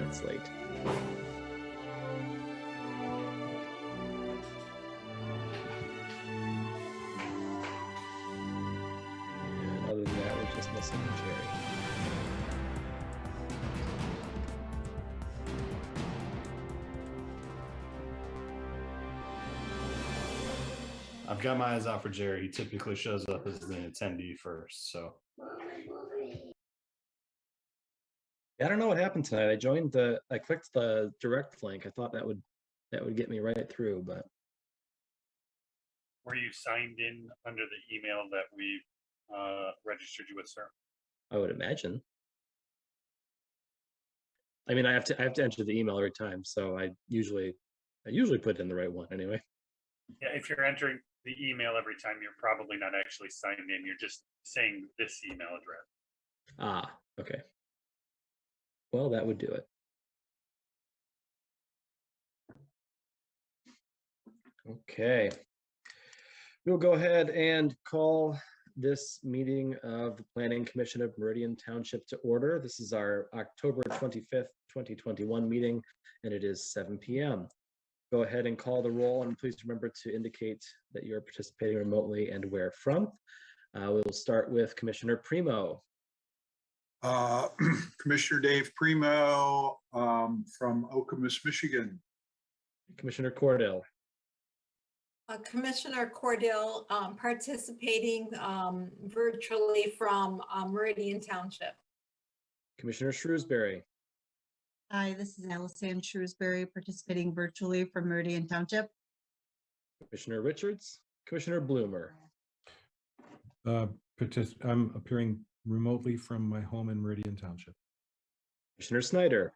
minutes late. And other than that, we're just missing Jerry. I've got my eyes out for Jerry. He typically shows up as an attendee first, so. I don't know what happened tonight. I clicked the direct link. I thought that would get me right through, but. Were you signed in under the email that we registered you with, sir? I would imagine. I mean, I have to enter the email every time, so I usually put in the right one anyway. Yeah, if you're entering the email every time, you're probably not actually signed in. You're just saying this email address. Ah, okay. Well, that would do it. Okay. We'll go ahead and call this meeting of the Planning Commission of Meridian Township to order. This is our October 25th, 2021 meeting, and it is 7 p.m. Go ahead and call the roll, and please remember to indicate that you're participating remotely and where from. We'll start with Commissioner Primo. Commissioner Dave Primo from Okemos, Michigan. Commissioner Cordell. Commissioner Cordell participating virtually from Meridian Township. Commissioner Shrewsbury. Hi, this is Allison Shrewsbury participating virtually from Meridian Township. Commissioner Richards. Commissioner Bloomer. I'm appearing remotely from my home in Meridian Township. Commissioner Snyder.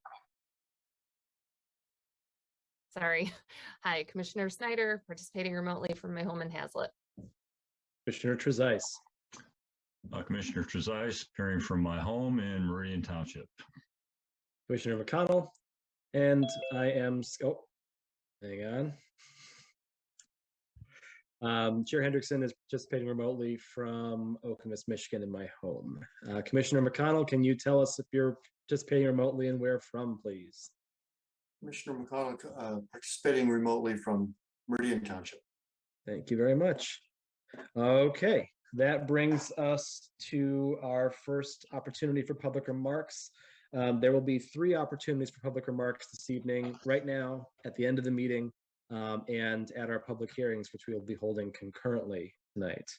Sorry. Hi, Commissioner Snyder, participating remotely from my home in Hazlet. Commissioner Trezise. Commissioner Trezise, appearing from my home in Meridian Township. Commissioner McConnell. And I am, oh, hang on. Chair Hendrickson is participating remotely from Okemos, Michigan, in my home. Commissioner McConnell, can you tell us if you're participating remotely and where from, please? Commissioner McConnell participating remotely from Meridian Township. Thank you very much. Okay, that brings us to our first opportunity for public remarks. There will be 3 opportunities for public remarks this evening, right now, at the end of the meeting, and at our public hearings, which we will be holding concurrently tonight.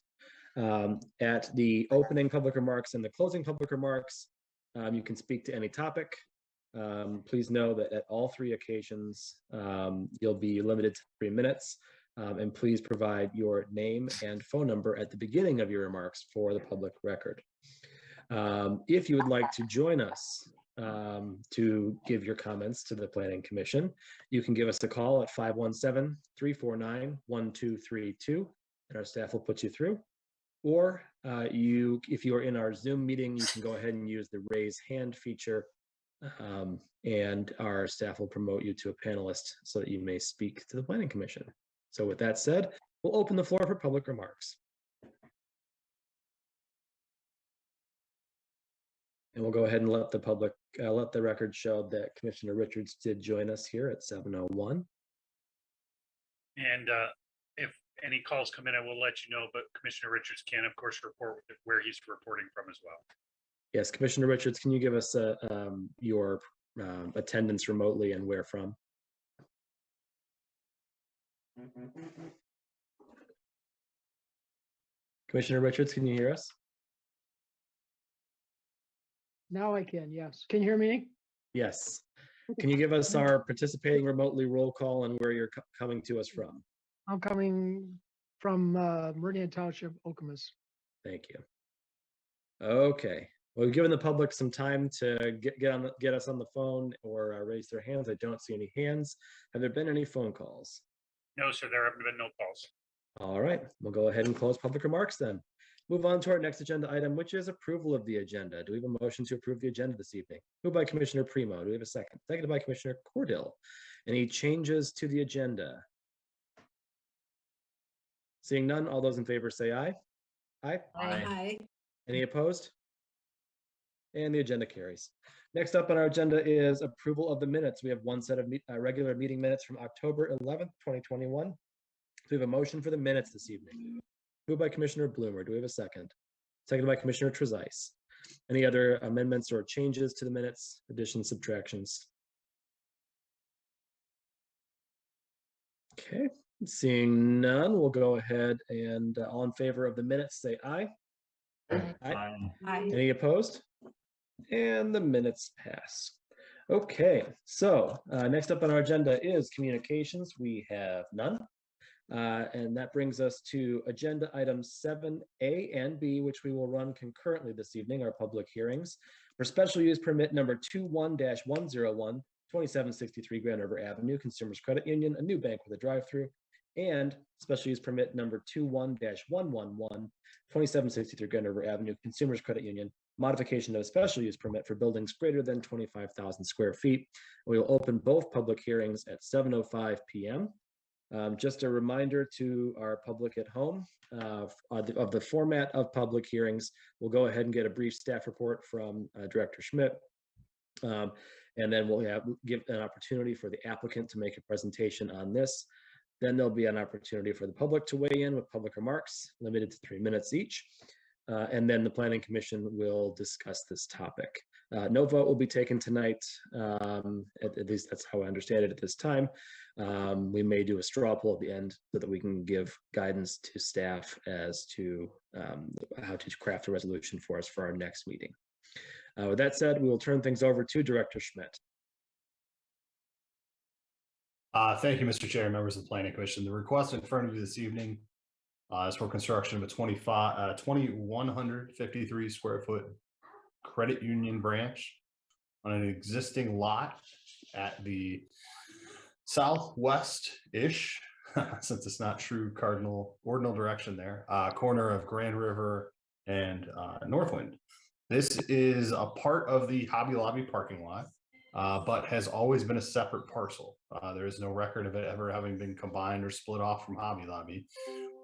At the opening public remarks and the closing public remarks, you can speak to any topic. Please know that at all 3 occasions, you'll be limited to 3 minutes, and please provide your name and phone number at the beginning of your remarks for the public record. If you would like to join us to give your comments to the Planning Commission, you can give us a call at 517-349-1232, and our staff will put you through. Or if you are in our Zoom meeting, you can go ahead and use the raise hand feature, and our staff will promote you to a panelist so that you may speak to the Planning Commission. So with that said, we'll open the floor for public remarks. And we'll go ahead and let the public, let the record show that Commissioner Richards did join us here at 7:01. And if any calls come in, I will let you know, but Commissioner Richards can, of course, report where he's reporting from as well. Yes, Commissioner Richards, can you give us your attendance remotely and where from? Commissioner Richards, can you hear us? Now I can, yes. Can you hear me? Yes. Can you give us our participating remotely roll call and where you're coming to us from? I'm coming from Meridian Township, Okemos. Thank you. Okay. Well, we've given the public some time to get us on the phone or raise their hands. I don't see any hands. Have there been any phone calls? No, sir, there have been no calls. All right, we'll go ahead and close public remarks then. Move on to our next agenda item, which is approval of the agenda. Do we have a motion to approve the agenda this evening? Moved by Commissioner Primo. Do we have a second? Seconded by Commissioner Cordell. Any changes to the agenda? Seeing none, all those in favor say aye. Aye. Aye. Any opposed? And the agenda carries. Next up on our agenda is approval of the minutes. We have one set of regular meeting minutes from October 11th, 2021. So we have a motion for the minutes this evening. Moved by Commissioner Bloomer. Do we have a second? Seconded by Commissioner Trezise. Any other amendments or changes to the minutes, additions, subtractions? Okay, seeing none, we'll go ahead and all in favor of the minutes, say aye. Aye. Aye. Any opposed? And the minutes pass. Okay, so next up on our agenda is communications. We have none. And that brings us to agenda items 7A and B, which we will run concurrently this evening, our public hearings. For special use permit number 21-101, 2763 Grand River Avenue, Consumers Credit Union, a new bank with a drive-through, and special use permit number 21-111, 2763 Grand River Avenue, Consumers Credit Union, modification of a special use permit for buildings greater than 25,000 square feet. We will open both public hearings at 7:05 p.m. Just a reminder to our public at home of the format of public hearings. We'll go ahead and get a brief staff report from Director Schmidt. And then we'll give an opportunity for the applicant to make a presentation on this. Then there'll be an opportunity for the public to weigh in with public remarks, limited to 3 minutes each. And then the Planning Commission will discuss this topic. No vote will be taken tonight, at least that's how I understand it at this time. We may do a straw poll at the end so that we can give guidance to staff as to how to craft a resolution for us for our next meeting. With that said, we will turn things over to Director Schmidt. Thank you, Mr. Chair, members of the Planning Commission. The request in front of you this evening is for construction of a 2,153 square foot credit union branch on an existing lot at the southwest-ish, since it's not true ordinal direction there, corner of Grand River and Northwind. This is a part of the Hobby Lobby parking lot, but has always been a separate parcel. There is no record of it ever having been combined or split off from Hobby Lobby.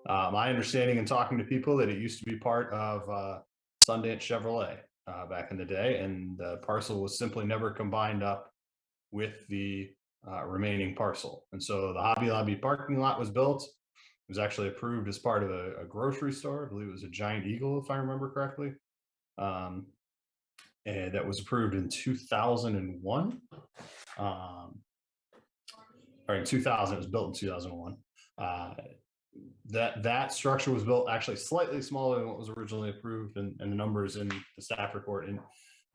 My understanding in talking to people that it used to be part of Sundance Chevrolet back in the day, and the parcel was simply never combined up with the remaining parcel. And so the Hobby Lobby parking lot was built. It was actually approved as part of a grocery store. I believe it was a Giant Eagle, if I remember correctly. And that was approved in 2001. Or in 2000, it was built in 2001. That structure was built actually slightly smaller than what was originally approved, and the numbers in the staff report and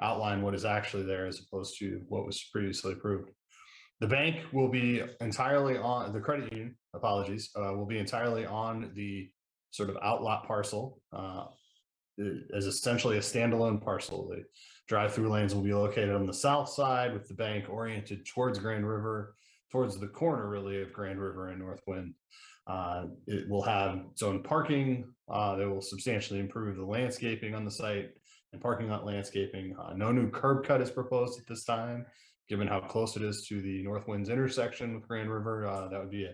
outline what is actually there as opposed to what was previously approved. The bank will be entirely on the credit union, will be entirely on the sort of outlot parcel as essentially a standalone parcel. The drive-through lanes will be located on the south side with the bank oriented towards Grand River, towards the corner really of Grand River and Northwind. It will have its own parking. They will substantially improve the landscaping on the site and parking lot landscaping. No new curb cut is proposed at this time, given how close it is to the Northwind's intersection with Grand River. That would be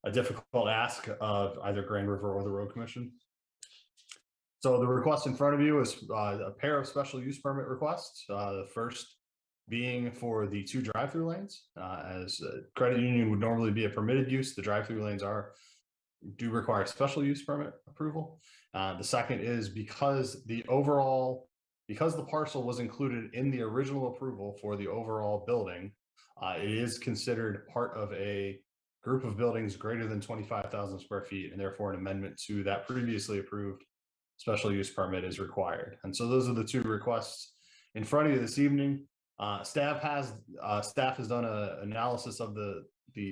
a difficult ask of either Grand River or the Road Commission. So the request in front of you is a pair of special use permit requests. The first being for the 2 drive-through lanes. As a credit union would normally be a permitted use, the drive-through lanes do require special use permit approval. The second is because the parcel was included in the original approval for the overall building, it is considered part of a group of buildings greater than 25,000 square feet, and therefore an amendment to that previously approved special use permit is required. And so those are the 2 requests in front of you this evening. Staff has done an analysis of the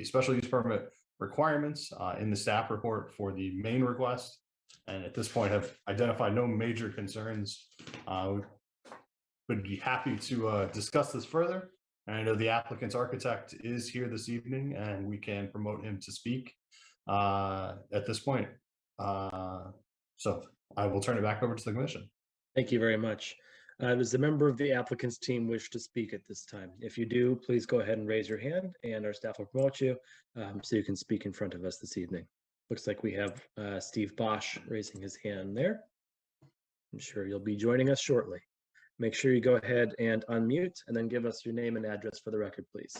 special use permit requirements in the staff report for the main request, and at this point have identified no major concerns. Would be happy to discuss this further. And I know the applicant's architect is here this evening, and we can promote him to speak at this point. So I will turn it back over to the commission. Thank you very much. Does a member of the applicant's team wish to speak at this time? If you do, please go ahead and raise your hand, and our staff will promote you so you can speak in front of us this evening. Looks like we have Steve Bosch raising his hand there. I'm sure you'll be joining us shortly. Make sure you go ahead and unmute and then give us your name and address for the record, please.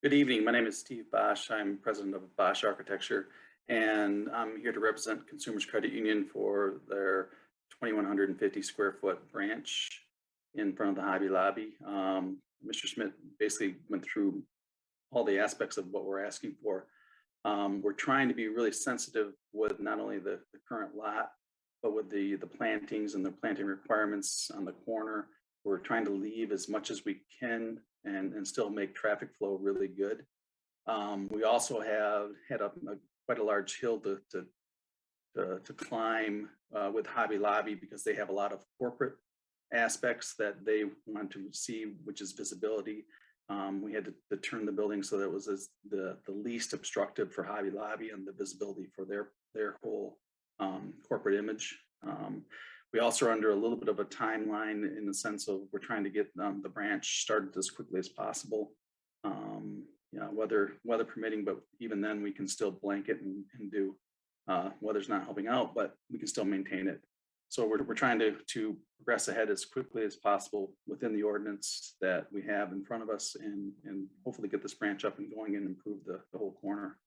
Good evening. My name is Steve Bosch. I'm president of Bosch Architecture, and I'm here to represent Consumers Credit Union for their 2,150 square foot branch in front of the Hobby Lobby. Mr. Schmidt basically went through all the aspects of what we're asking for. We're trying to be really sensitive with not only the current lot, but with the plantings and the planting requirements on the corner. We're trying to leave as much as we can and still make traffic flow really good. We also have had quite a large hill to climb with Hobby Lobby because they have a lot of corporate aspects that they want to see, which is visibility. We had to turn the building so that it was the least obstructive for Hobby Lobby and the visibility for their whole corporate image. We also are under a little bit of a timeline in the sense of we're trying to get the branch started as quickly as possible. Weather permitting, but even then we can still blanket and do, weather's not helping out, but we can still maintain it. So we're trying to progress ahead as quickly as possible within the ordinance that we have in front of us and hopefully get this branch up and going and improve the whole corner.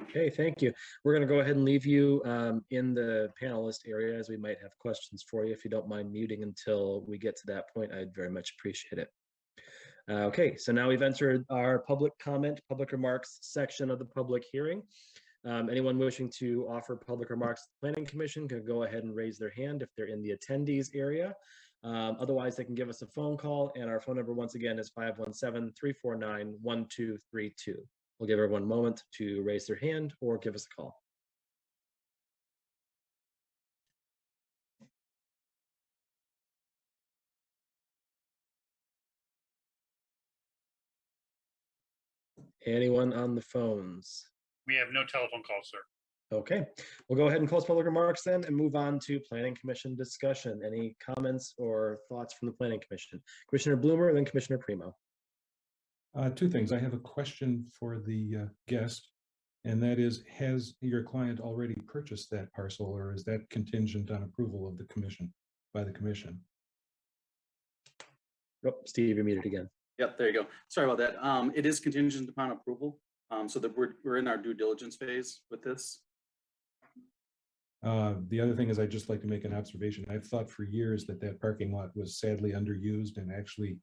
Okay, thank you. We're going to go ahead and leave you in the panelist area as we might have questions for you. If you don't mind muting until we get to that point, I'd very much appreciate it. Okay, so now we've entered our public comment, public remarks section of the public hearing. Anyone wishing to offer public remarks to the Planning Commission can go ahead and raise their hand if they're in the attendees area. Otherwise, they can give us a phone call, and our phone number once again is 517-349-1232. We'll give everyone a moment to raise their hand or give us a call. Anyone on the phones? We have no telephone calls, sir. Okay, we'll go ahead and close public remarks then and move on to Planning Commission discussion. Any comments or thoughts from the Planning Commission? Commissioner Bloomer, then Commissioner Primo. Two things. I have a question for the guest, and that is, has your client already purchased that parcel, or is that contingent on approval of the commission, by the commission? Oh, Steve, you're muted again. Yep, there you go. Sorry about that. It is contingent upon approval, so that we're in our due diligence phase with this. The other thing is, I'd just like to make an observation. I've thought for years that parking lot was sadly underused and actually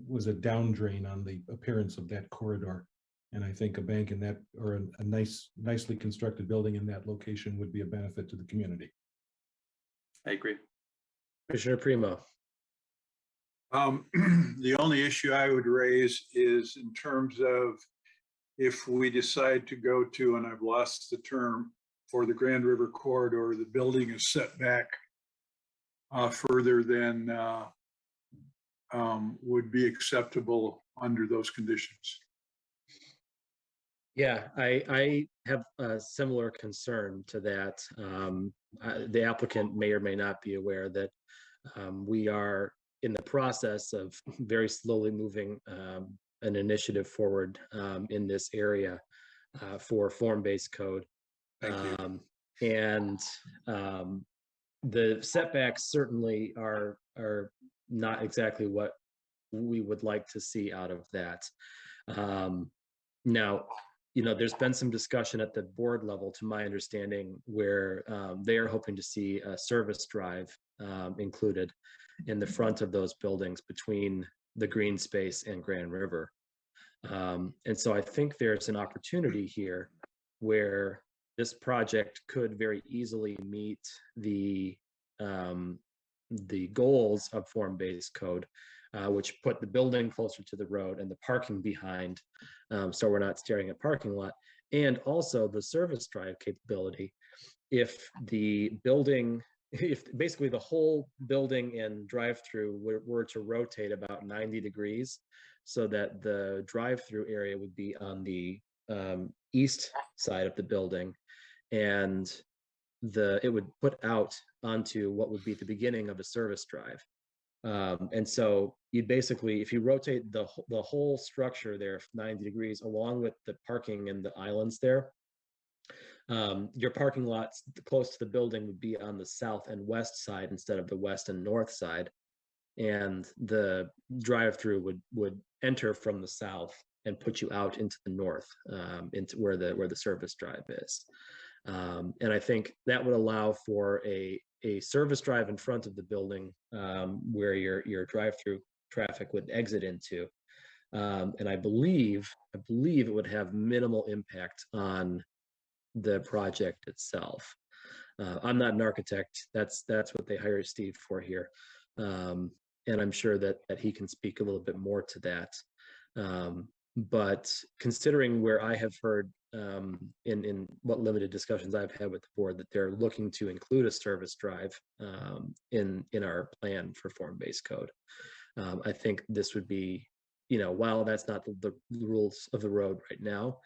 was a down drain on the appearance of that corridor. And I think a bank in that, or a nicely constructed building in that location would be a benefit to the community. I agree. Commissioner Primo. The only issue I would raise is in terms of if we decide to go to, and I've lost the term, for the Grand River corridor, the building is set back further than would be acceptable under those conditions. Yeah, I have a similar concern to that. The applicant may or may not be aware that we are in the process of very slowly moving an initiative forward in this area for form-based code. And the setbacks certainly are not exactly what we would like to see out of that. Now, there's been some discussion at the board level, to my understanding, where they are hoping to see a service drive included in the front of those buildings between the green space and Grand River. And so I think there's an opportunity here where this project could very easily meet the goals of form-based code, which put the building closer to the road and the parking behind, so we're not staring at parking lot, and also the service drive capability. If the building, if basically the whole building and drive-through were to rotate about 90 degrees, so that the drive-through area would be on the east side of the building, and it would put out onto what would be the beginning of a service drive. And so you'd basically, if you rotate the whole structure there 90 degrees, along with the parking and the islands there, Your parking lots close to the building would be on the south and west side instead of the west and north side. And the drive-through would enter from the south and put you out into the north, into where the service drive is. And I think that would allow for a service drive in front of the building, where your drive-through traffic would exit into. And I believe it would have minimal impact on the project itself. I'm not an architect. That's what they hire Steve for here. And I'm sure that he can speak a little bit more to that. But considering where I have heard in what limited discussions I've had with the board, that they're looking to include a service drive in our plan for form-based code, I think this would be, while that's not the rules of the road right now,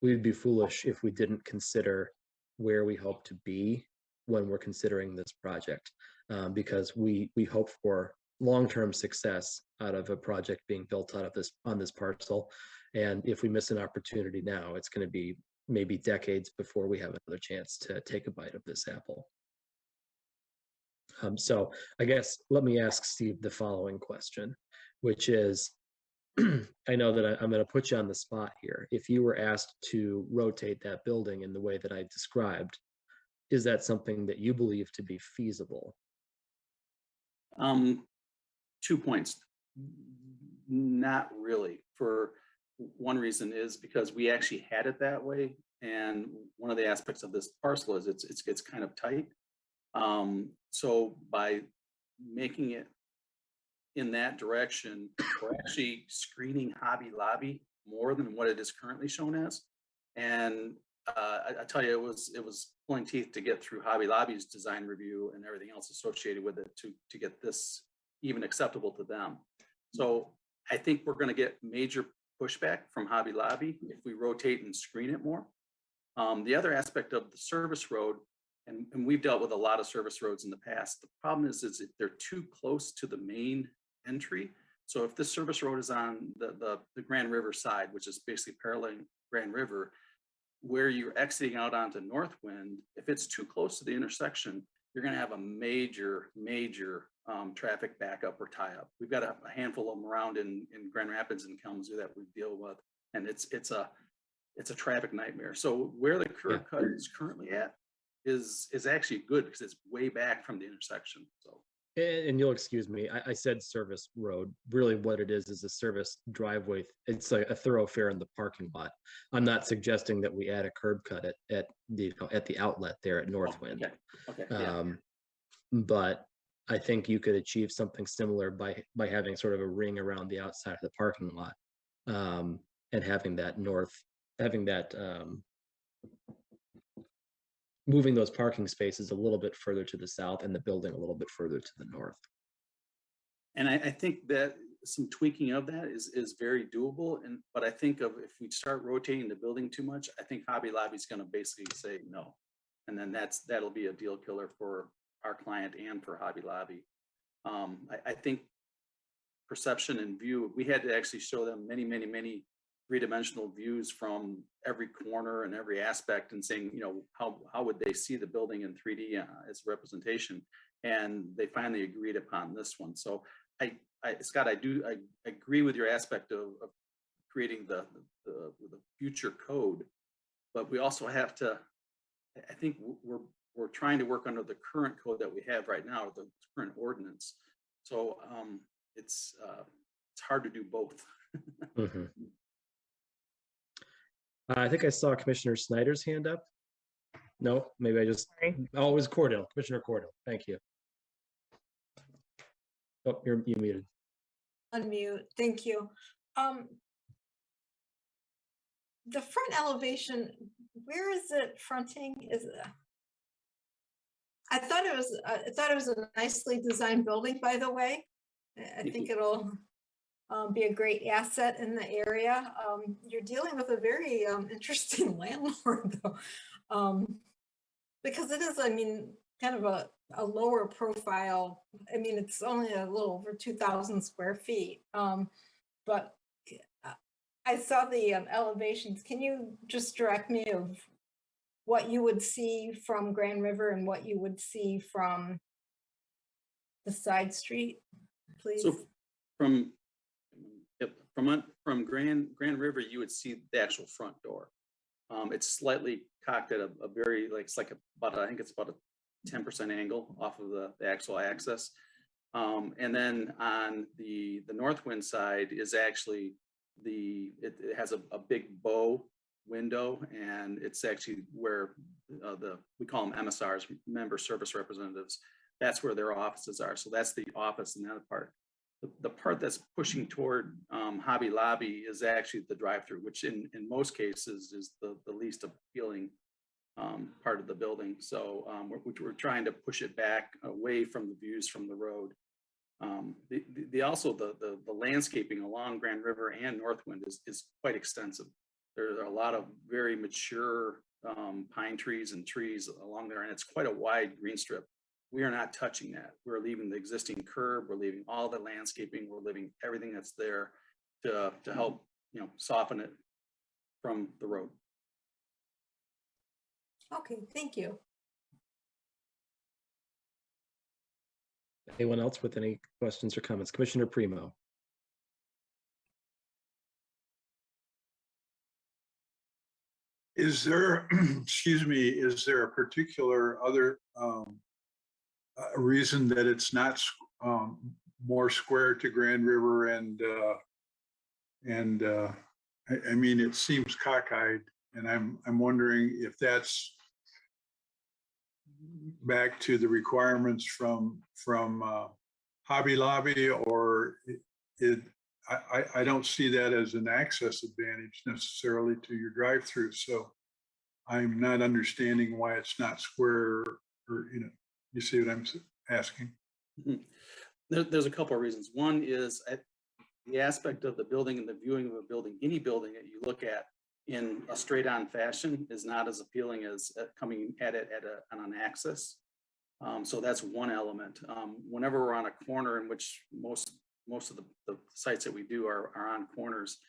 we'd be foolish if we didn't consider where we hope to be when we're considering this project, because we hope for long-term success out of a project being built out of on this parcel. And if we miss an opportunity now, it's going to be maybe decades before we have another chance to take a bite of this apple. So I guess let me ask Steve the following question, which is, I know that I'm going to put you on the spot here. If you were asked to rotate that building in the way that I described, is that something that you believe to be feasible? 2 points. Not really. For one reason is because we actually had it that way, and one of the aspects of this parcel is it's kind of tight. So by making it in that direction, we're actually screening Hobby Lobby more than what it is currently shown as. And I tell you, it was pulling teeth to get through Hobby Lobby's design review and everything else associated with it to get this even acceptable to them. So I think we're going to get major pushback from Hobby Lobby if we rotate and screen it more. The other aspect of the service road, and we've dealt with a lot of service roads in the past, the problem is if they're too close to the main entry. So if this service road is on the Grand River side, which is basically paralleling Grand River, where you're exiting out onto Northwind, if it's too close to the intersection, you're going to have a major traffic backup or tie up. We've got a handful of them around in Grand Rapids and Kalamazoo that we deal with, and it's a traffic nightmare. So where the curb cut is currently at is actually good because it's way back from the intersection. So. And you'll excuse me, I said service road. Really what it is a service driveway. It's like a thoroughfare in the parking lot. I'm not suggesting that we add a curb cut at the outlet there at Northwind. Okay. Yeah. But I think you could achieve something similar by having sort of a ring around the outside of the parking lot, and having that moving those parking spaces a little bit further to the south and the building a little bit further to the north. And I think that some tweaking of that is very doable. But I think if we start rotating the building too much, I think Hobby Lobby's going to basically say no. And then that'll be a deal killer for our client and for Hobby Lobby. I think perception and view, we had to actually show them many three-dimensional views from every corner and every aspect, and saying, how would they see the building in 3D as representation? And they finally agreed upon this one. So Scott, I agree with your aspect of creating the future code, but we also have to, I think we're trying to work under the current code that we have right now, the current ordinance. So it's hard to do both. Mm-hmm. I think I saw Commissioner Snyder's hand up. No, maybe I just, oh, it was Cordell, Commissioner Cordell. Thank you. Oh, you muted. Unmute, thank you. The front elevation, where is it fronting? I thought it was a nicely designed building, by the way. I think it'll be a great asset in the area. You're dealing with a very interesting landlord, though, because it is, kind of a lower profile. It's only a little over 2,000 square feet, but I saw the elevations. Can you just direct me of what you would see from Grand River and what you would see from the side street, please? So from Grand River, you would see the actual front door. It's slightly cocked at a very, like, it's like about, I think it's about a 10% angle off of the actual access. And then on the north wind side is actually it has a big bow window, and it's actually where we call them MSRs, member service representatives. That's where their offices are. So that's the office in that part. The part that's pushing toward Hobby Lobby is actually the drive-through, which in most cases is the least appealing part of the building. So we're trying to push it back away from the views from the road. Also the landscaping along Grand River and Northwind is quite extensive. There are a lot of very mature pine trees and trees along there, and it's quite a wide green strip. We are not touching that. We're leaving the existing curb. We're leaving all the landscaping. We're leaving everything that's there to help, soften it from the road. Okay, thank you. Anyone else with any questions or comments? Commissioner Primo. Is there, excuse me, is there a particular other reason that it's not more square to Grand River and I mean, it seems cockeyed, and I'm wondering if that's back to the requirements from Hobby Lobby, or I don't see that as an access advantage necessarily to your drive-through. So I'm not understanding why it's not square, or you see what I'm asking? Mm-hmm. There's a couple of reasons. One is the aspect of the building and the viewing of a building. Any building that you look at in a straight-on fashion is not as appealing as coming at it on an axis. So that's one element. Whenever we're on a corner, in which most of the sites that we do are on corners,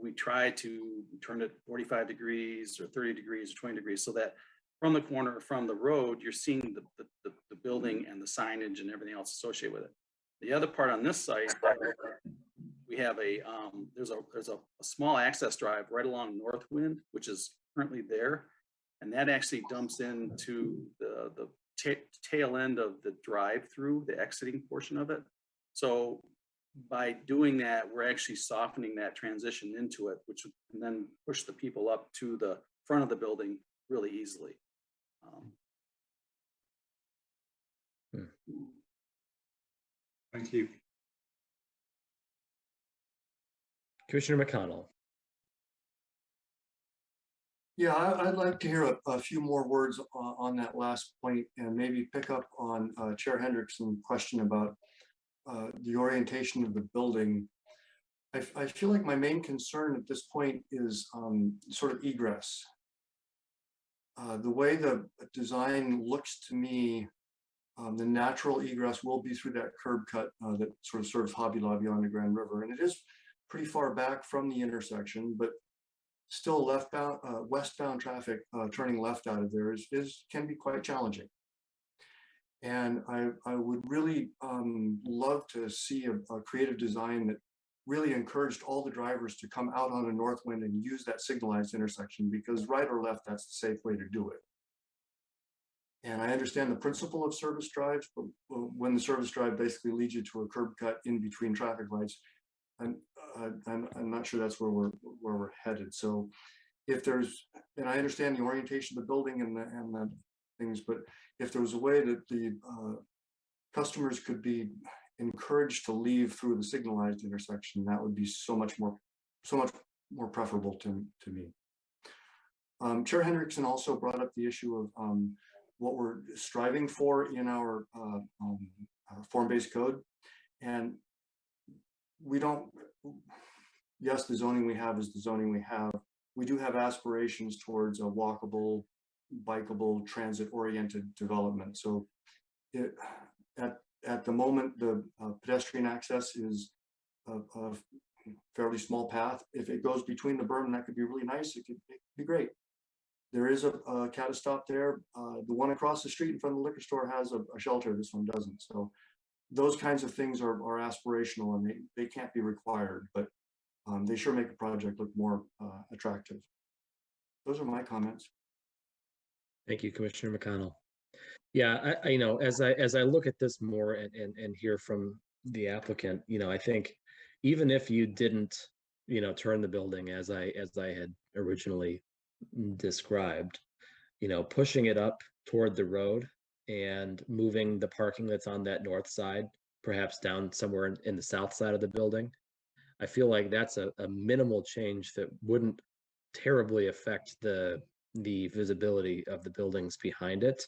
we try to turn it 45 degrees or 30 degrees or 20 degrees so that from the corner, from the road, you're seeing the building and the signage and everything else associated with it. The other part on this site, we have there's a small access drive right along Northwind, which is currently there, and that actually dumps into the tail end of the drive-through, the exiting portion of it. So by doing that, we're actually softening that transition into it, which can then push the people up to the front of the building really easily. Thank you. Commissioner McConnell. Yeah, I'd like to hear a few more words on that last point, and maybe pick up on Chair Hendrickson's question about the orientation of the building. I feel like my main concern at this point is sort of egress. The way the design looks to me, the natural egress will be through that curb cut that sort of serves Hobby Lobby on the Grand River, and it is pretty far back from the intersection, but still westbound traffic turning left out of there can be quite challenging. And I would really love to see a creative design that really encouraged all the drivers to come out on a Northwind and use that signalized intersection, because right or left, that's the safe way to do it. And I understand the principle of service drives, but when the service drive basically leads you to a curb cut in between traffic lights, I'm not sure that's where we're headed. So if there's, and I understand the orientation of the building and the things, but if there was a way that the customers could be encouraged to leave through the signalized intersection, that would be so much more preferable to me. Chair Hendrickson also brought up the issue of what we're striving for in our form-based code, and we don't. Yes, the zoning we have is the zoning we have. We do have aspirations towards a walkable, bikeable, transit-oriented development. So at the moment, the pedestrian access is a fairly small path. If it goes between the berm, that could be really nice. It could be great. There is a cat stop there. The one across the street in front of the liquor store has a shelter. This one doesn't. So those kinds of things are aspirational, and they can't be required, but they sure make the project look more attractive. Those are my comments. Thank you, Commissioner McConnell. Yeah, I as I look at this more and hear from the applicant, I think even if you didn't, turn the building as I had originally described, pushing it up toward the road and moving the parking that's on that north side, perhaps down somewhere in the south side of the building, I feel like that's a minimal change that wouldn't terribly affect the visibility of the buildings behind it.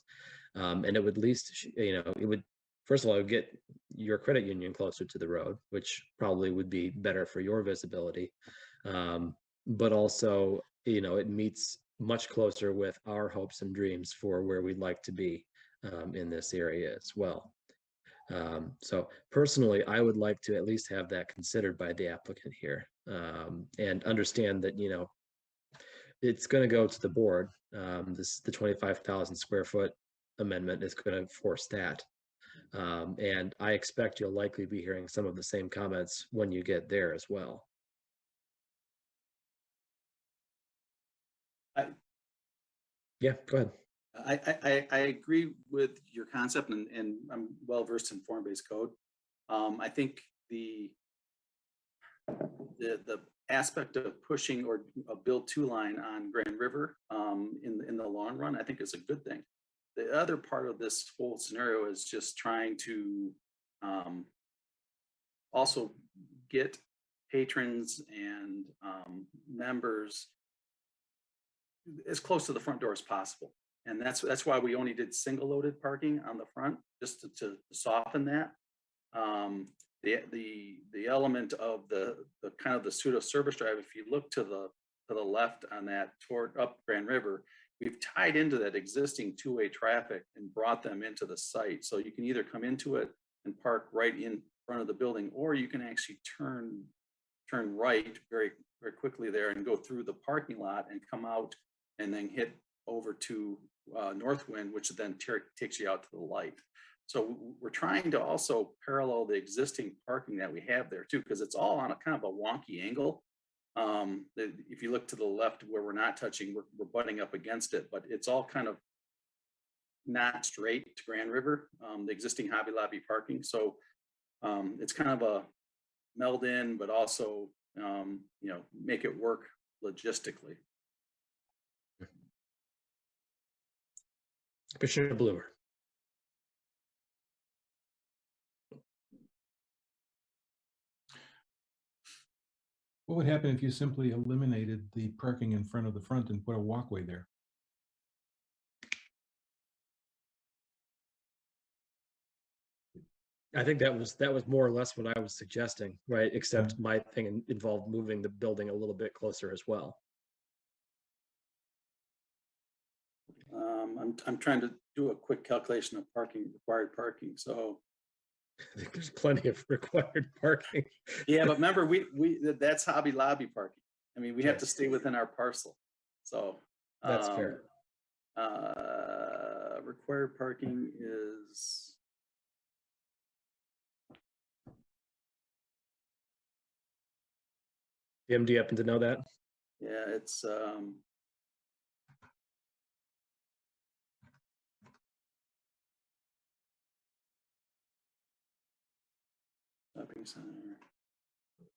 And it would at least, it would, first of all, it would get your credit union closer to the road, which probably would be better for your visibility. But also, it meets much closer with our hopes and dreams for where we'd like to be in this area as well. So personally, I would like to at least have that considered by the applicant here, and understand that, it's going to go to the board. The 25,000 square foot amendment is going to force that. And I expect you'll likely be hearing some of the same comments when you get there as well. Yeah, go ahead. I agree with your concept, and I'm well versed in form-based code. I think the aspect of pushing or a build two line on Grand River in the long run, I think is a good thing. The other part of this whole scenario is just trying to also get patrons and members as close to the front door as possible. And that's why we only did single loaded parking on the front, just to soften that. The element of the kind of the pseudo service drive, if you look to the left on that toward up Grand River, we've tied into that existing two-way traffic and brought them into the site. So you can either come into it and park right in front of the building, or you can actually turn right very, very quickly there and go through the parking lot and come out and then hit over to Northwind, which then takes you out to the light. So we're trying to also parallel the existing parking that we have there too, because it's all on a kind of a wonky angle. If you look to the left where we're not touching, we're butting up against it, but it's all kind of not straight to Grand River, the existing Hobby Lobby parking. So it's kind of a meld in, but also, make it work logistically. Commissioner Blumer. What would happen if you simply eliminated the parking in front of the front and put a walkway there? I think that was more or less what I was suggesting, right? Except my thing involved moving the building a little bit closer as well. I'm trying to do a quick calculation of required parking. So I think there's plenty of required parking. Yeah, but remember, that's Hobby Lobby parking. I mean, we have to stay within our parcel. So that's fair. Required parking is Do you happen to know that? Yeah, it's shopping center.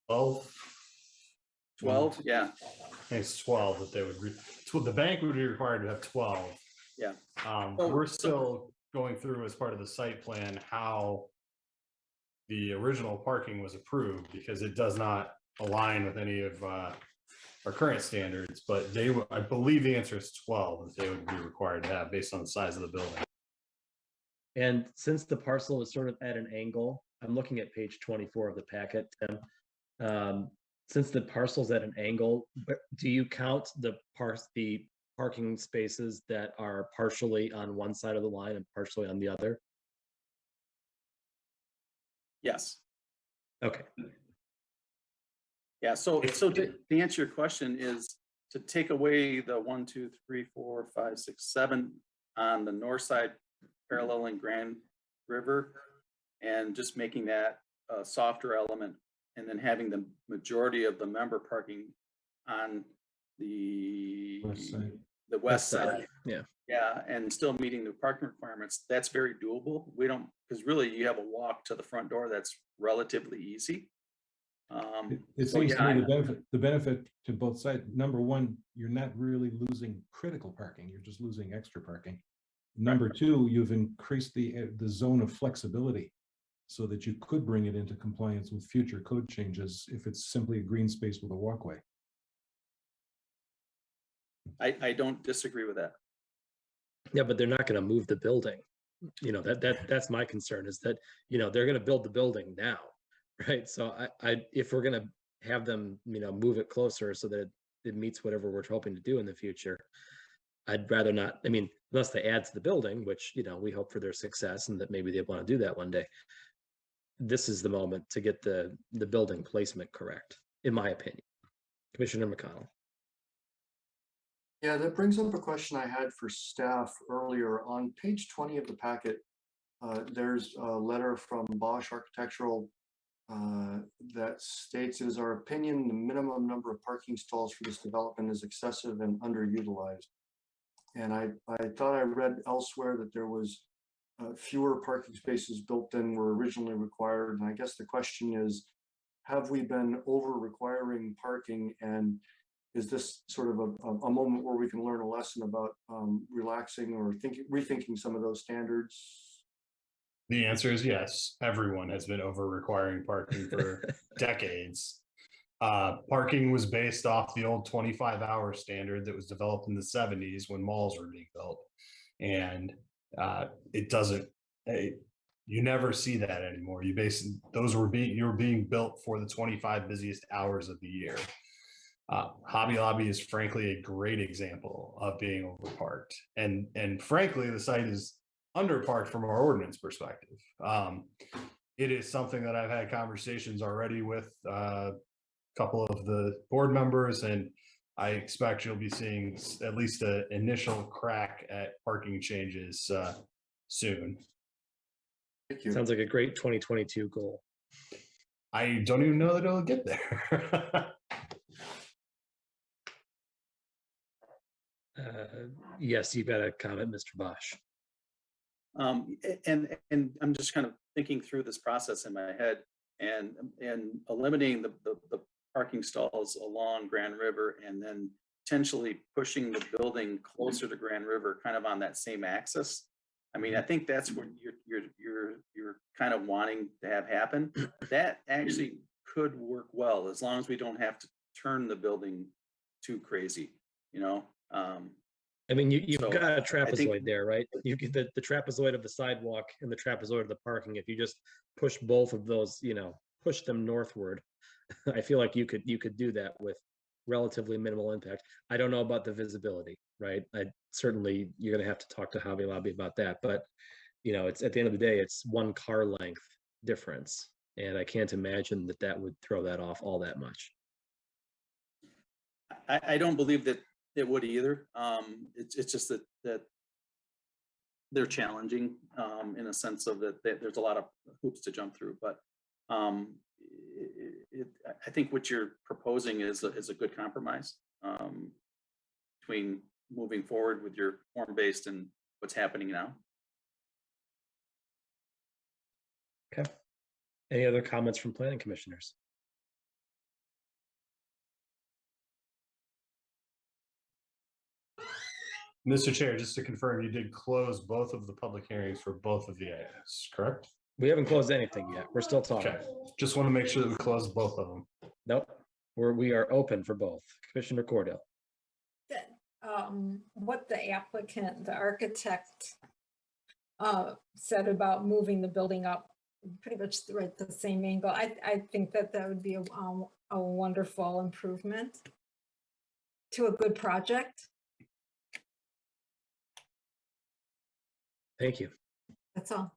12, yeah. I think it's 12 that they would, the bank would be required to have 12. Yeah. We're still going through as part of the site plan how the original parking was approved, because it does not align with any of our current standards, but I believe the answer is 12 that they would be required to have based on the size of the building. And since the parcel is sort of at an angle, I'm looking at page 24 of the packet, Tim. Since the parcel's at an angle, do you count the parking spaces that are partially on one side of the line and partially on the other? Yes. Okay. Yeah. So to answer your question is, to take away the 1, 2, 3, 4, 5, 6, 7 on the north side paralleling Grand River and just making that a softer element, and then having the majority of the member parking on the west side. Yeah. Yeah, and still meeting the parking requirements. That's very doable. We don't, because really you have a walk to the front door that's relatively easy. It So, seems yeah, to me the benefit to both sides. Number one, you're not really losing critical parking. You're just losing extra parking. Number two, you've increased the zone of flexibility so that you could bring it into compliance with future code changes if it's simply a green space with a walkway. I don't disagree with that. Yeah, but they're not going to move the building. You know, that's my concern, is that, you know, they're going to build the building now, right? So if we're going to have them, you know, move it closer so that it meets whatever we're hoping to do in the future, I'd rather not. I mean, unless they add to the building, which, you know, we hope for their success and that maybe they want to do that one day. This is the moment to get the building placement correct, in my opinion. Commissioner McConnell. Yeah, that brings up a question I had for staff earlier. On page 20 of the packet, there's a letter from Bosch Architectural that states, it is our opinion the minimum number of parking stalls for this development is excessive and underutilized. And I thought I read elsewhere that there was fewer parking spaces built than were originally required. And I guess the question is, have we been over requiring parking, and is this sort of a moment where we can learn a lesson about relaxing or rethinking some of those standards? The answer is yes. Everyone has been over requiring parking for decades. Parking was based off the old 25-hour standard that was developed in the 70s when malls were being built. And it doesn't, you never see that anymore. You were being built for the 25 busiest hours of the year. Hobby Lobby is frankly a great example of being overparked. And frankly, the site is underparked from our ordinance perspective. It is something that I've had conversations already with a couple of the board members, and I expect you'll be seeing at least an initial crack at parking changes soon. Thank you. Sounds like a great 2022 goal. I don't even know that it'll get there. Yes, you got a comment, Mr. Bosch. And I'm just kind of thinking through this process in my head, and eliminating the parking stalls along Grand River, and then potentially pushing the building closer to Grand River, kind of on that same axis. I mean, I think that's what you're kind of wanting to have happen. That actually could work well, as long as we don't have to turn the building too crazy, you know. I mean, you've got a trapezoid there, right? You get the trapezoid of the sidewalk and the trapezoid of the parking. If you just push both of those, you know, push them northward, I feel like you could do that with relatively minimal impact. I don't know about the visibility, right? Certainly you're going to have to talk to Hobby Lobby about that, but you know, it's at the end of the day, it's one car length difference, and I can't imagine that would throw that off all that much. I don't believe that it would either. It's just that they're challenging in a sense of that there's a lot of hoops to jump through. But I think what you're proposing is a good compromise between moving forward with your form-based and what's happening now. Okay. Any other comments from planning commissioners? Mr. Chair, just to confirm, you did close both of the public hearings for both of the items, correct? We haven't closed anything yet. We're still talking. Okay, just want to make sure that we close both of them. Nope, we are open for both. Commissioner Cordell. What the applicant, the architect, said about moving the building up pretty much right the same angle, I think that would be a wonderful improvement to a good project. Thank you. That's all.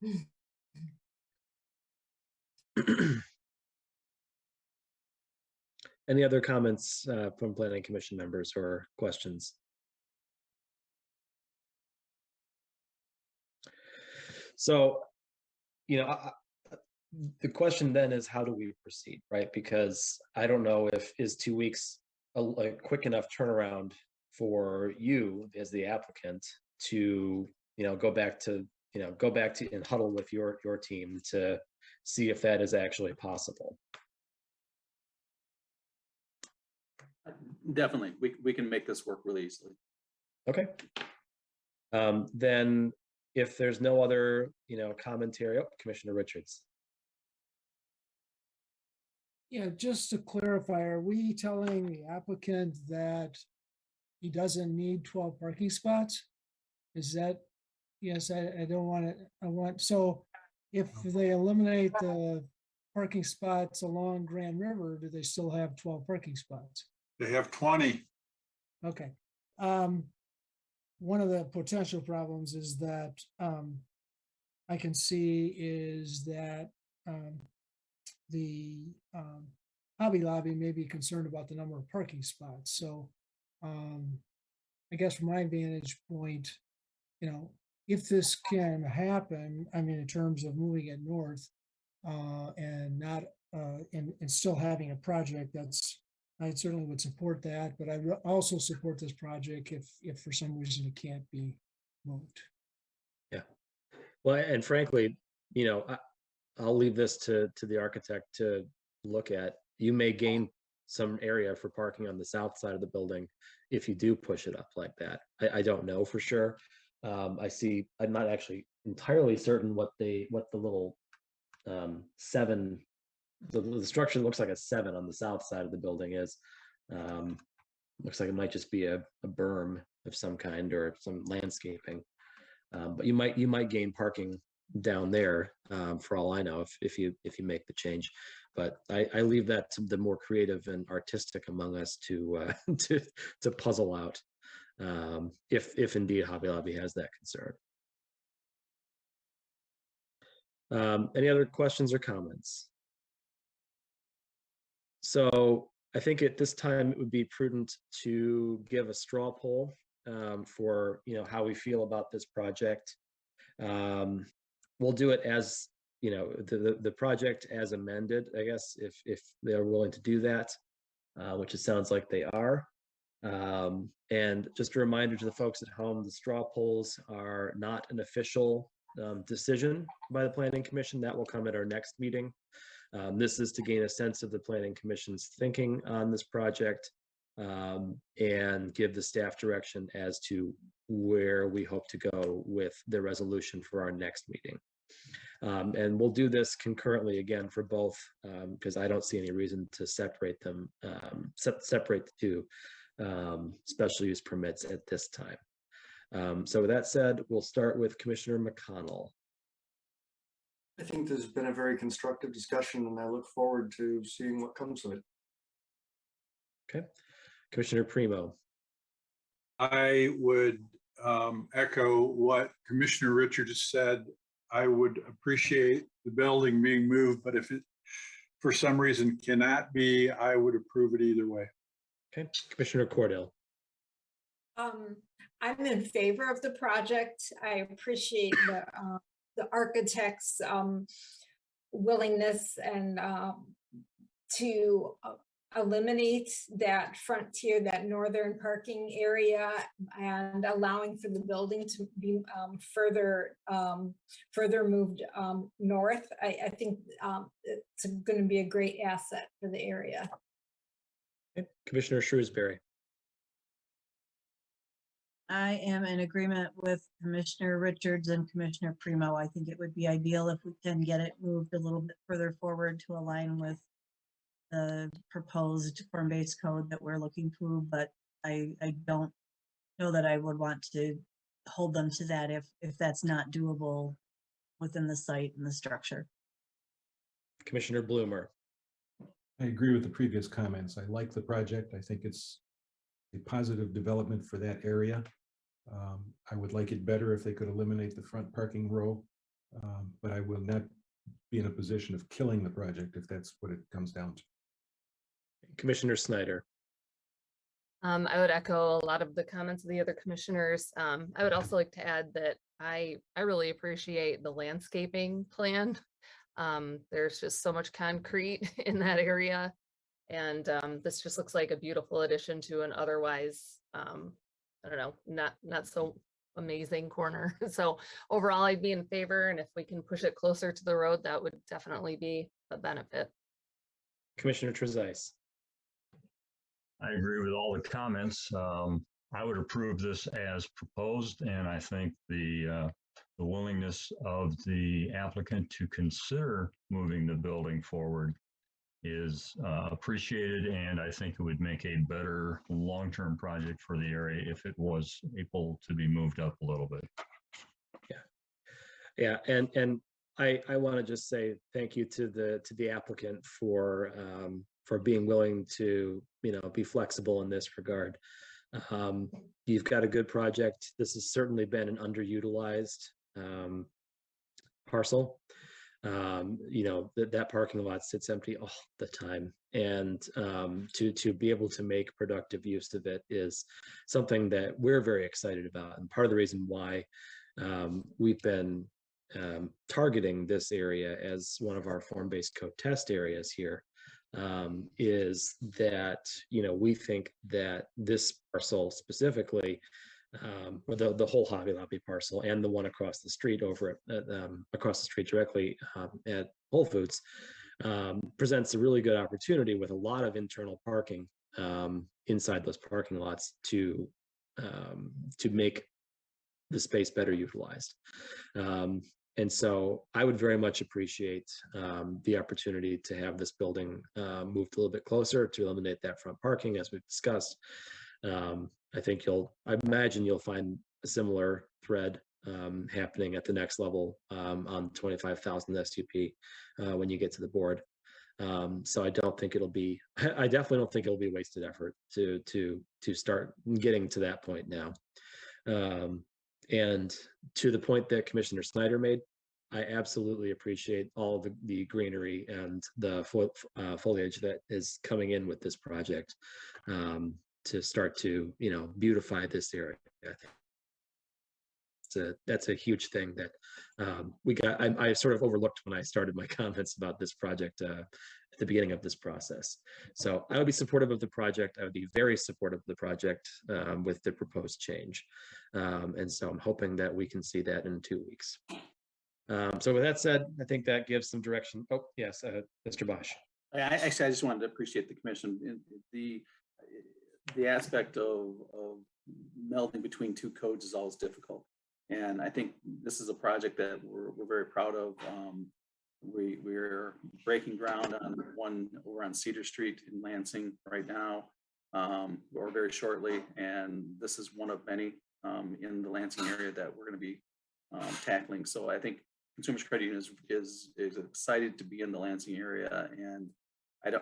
Any other comments from Planning Commission members or questions? So, the question then is, how do we proceed, right? Because I don't know if is 2 weeks a quick enough turnaround for you as the applicant to, go back to and huddle with your team to see if that is actually possible. Definitely, we can make this work really easily. Okay. Then if there's no other, commentary, Commissioner Richards. Yeah, just to clarify, are we telling the applicant that he doesn't need 12 parking spots? Is that, yes, I don't want to, so if they eliminate the parking spots along Grand River, do they still have 12 parking spots? They have 20. Okay. One of the potential problems is that I can see is that the Hobby Lobby may be concerned about the number of parking spots. So I guess from my vantage point, if this can happen, I mean, in terms of moving it north and not and still having a project, I certainly would support that, but I would also support this project if for some reason it can't be moved. Yeah. Well, and frankly, I'll leave this to the architect to look at. You may gain some area for parking on the south side of the building if you do push it up like that. I don't know for sure. I'm not actually entirely certain what the little 7, the structure that looks like a 7 on the south side of the building is. Looks like it might just be a berm of some kind or some landscaping. But you might gain parking down there for all I know if you make the change. But I leave that to the more creative and artistic among us to to puzzle out if indeed Hobby Lobby has that concern. Any other questions or comments? So I think at this time it would be prudent to give a straw poll for how we feel about this project. We'll do it as the project as amended, I guess, if they're willing to do that, which it sounds like they are. And just a reminder to the folks at home, the straw polls are not an official decision by the Planning Commission. That will come at our next meeting. This is to gain a sense of the Planning Commission's thinking on this project and give the staff direction as to where we hope to go with the resolution for our next meeting. And we'll do this concurrently again for both because I don't see any reason to separate them, separate the two special use permits at this time. So with that said, we'll start with Commissioner McConnell. I think this has been a very constructive discussion and I look forward to seeing what comes of it. Okay. Commissioner Primo. I would echo what Commissioner Richards said. I would appreciate the building being moved, but if it for some reason cannot be, I would approve it either way. Okay, Commissioner Cordell. I'm in favor of the project. I appreciate the architect's willingness and to eliminate that frontier, that northern parking area, and allowing for the building to be further moved north. I think it's going to be a great asset for the area. Okay. Commissioner Shrewsbury. I am in agreement with Commissioner Richards and Commissioner Primo. I think it would be ideal if we can get it moved a little bit further forward to align with the proposed form-based code that we're looking to, but I don't know that I would want to hold them to that if that's not doable within the site and the structure. Commissioner Bloomer. I agree with the previous comments. I like the project. I think it's a positive development for that area. I would like it better if they could eliminate the front parking row, but I will not be in a position of killing the project if that's what it comes down to. Commissioner Snyder. I would echo a lot of the comments of the other commissioners. I would also like to add that I really appreciate the landscaping plan. There's just so much concrete in that area. And this just looks like a beautiful addition to an otherwise, I don't know, not so amazing corner. So overall, I'd be in favor. And if we can push it closer to the road, that would definitely be a benefit. Commissioner Trezise. I agree with all the comments. I would approve this as proposed, and I think the willingness of the applicant to consider moving the building forward is appreciated, and I think it would make a better long-term project for the area if it was able to be moved up a little bit. Yeah, and I want to just say thank you to the applicant for being willing to, be flexible in this regard. You've got a good project. This has certainly been an underutilized parcel. That parking lot sits empty all the time, and to be able to make productive use of it is something that we're very excited about. And part of the reason why we've been targeting this area as one of our form-based code test areas here is that, we think that this parcel specifically, or the whole Hobby Lobby parcel and the one across the street over at, across the street directly at Whole Foods presents a really good opportunity with a lot of internal parking inside those parking lots to make the space better utilized. And so I would very much appreciate the opportunity to have this building moved a little bit closer to eliminate that front parking, as we've discussed. I imagine you'll find a similar thread happening at the next level on 25,000 SUP when you get to the board. So I don't think it'll be, I definitely don't think it'll be wasted effort to start getting to that point now. And to the point that Commissioner Snyder made, I absolutely appreciate all the greenery and the foliage that is coming in with this project to start to, beautify this area. That's a huge thing that I sort of overlooked when I started my comments about this project at the beginning of this process. So I would be supportive of the project. I would be very supportive of the project with the proposed change. And so I'm hoping that we can see that in 2 weeks. So with that said, I think that gives some direction. Oh, yes, Mr. Bosch. I just wanted to appreciate the commission. The aspect of melding between two codes is always difficult. And I think this is a project that we're very proud of. We're breaking ground on one over on Cedar Street in Lansing right now, or very shortly. And this is one of many in the Lansing area that we're going to be tackling. So I think Consumers Credit Union is excited to be in the Lansing area, and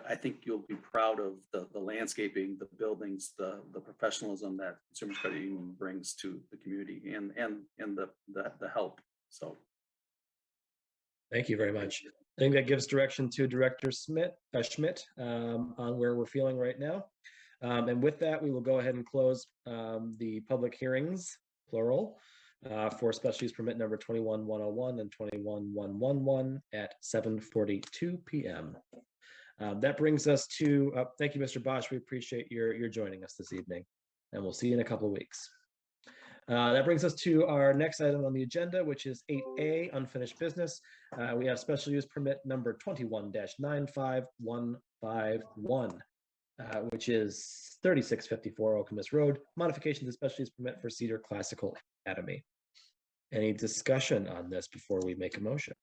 I think you'll be proud of the landscaping, the buildings, the professionalism that Consumers Credit Union brings to the community, and the help. So, thank you very much. I think that gives direction to Director Schmidt on where we're feeling right now. And with that, we will go ahead and close the public hearings, plural, for special use permit number 21-101 and 21-111 at 7:42 p.m. That brings us to, thank you, Mr. Bosch. We appreciate your joining us this evening, and we'll see you in a couple of weeks. That brings us to our next item on the agenda, which is 8A, unfinished business. We have special use permit number 21-95151, which is 3654 Okemos Road, modification to special use permit for Cedar Classical Academy. Any discussion on this before we make a motion?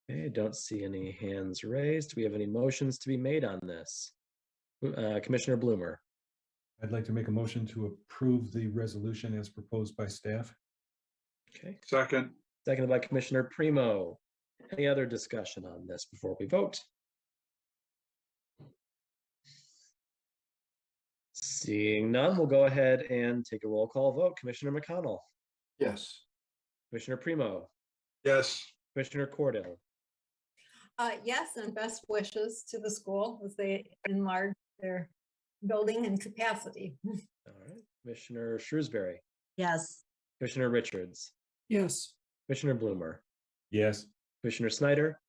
Okay, don't see any hands raised. Do we have any motions to be made on this? Commissioner Bloomer. I'd like to make a motion to approve the resolution as proposed by staff. Okay. Second. Seconded by Commissioner Primo. Any other discussion on this before we vote? Seeing none, we'll go ahead and take a roll call vote. Commissioner McConnell. Yes. Commissioner Primo. Yes. Commissioner Cordell, Yes, and best wishes to the school as they enlarge their building and capacity. all right, Commissioner Shrewsbury, Yes. Commissioner Richards, Yes. Commissioner Bloomer, Yes. Commissioner Snyder,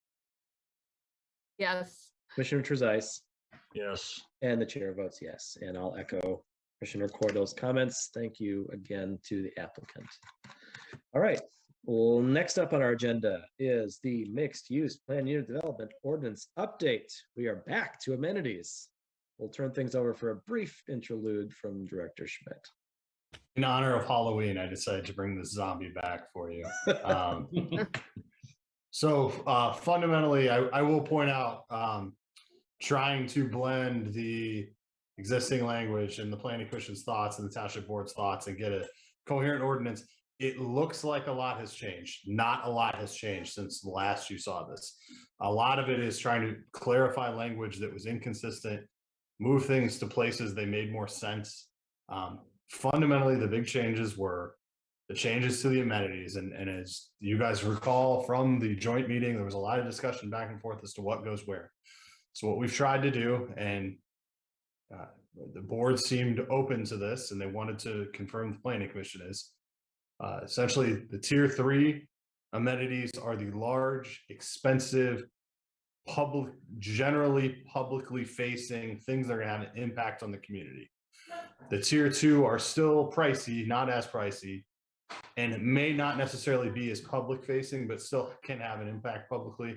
Yes. Commissioner Trezise, Yes. and the chair votes yes. And I'll echo Commissioner Cordell's comments. Thank you again to the applicant. All right. Well, next up on our agenda is the mixed use plan unit development ordinance update. We are back to amenities. We'll turn things over for a brief interlude from Director Schmidt. In honor of Halloween, I decided to bring this zombie back for you. So fundamentally, I will point out, trying to blend the existing language and the planning commission's thoughts and the township board's thoughts and get a coherent ordinance. It looks like a lot has changed. Not a lot has changed since the last you saw this. A lot of it is trying to clarify language that was inconsistent, move things to places they made more sense. Fundamentally, the big changes were the changes to the amenities. And as you guys recall from the joint meeting, there was a lot of discussion back and forth as to what goes where. So what we've tried to do, and the board seemed open to this and they wanted to confirm the planning commission is, essentially the tier 3 amenities are the large, expensive, generally publicly facing things that are going to have an impact on the community. The tier 2 are still pricey, not as pricey, and it may not necessarily be as public facing, but still can have an impact publicly.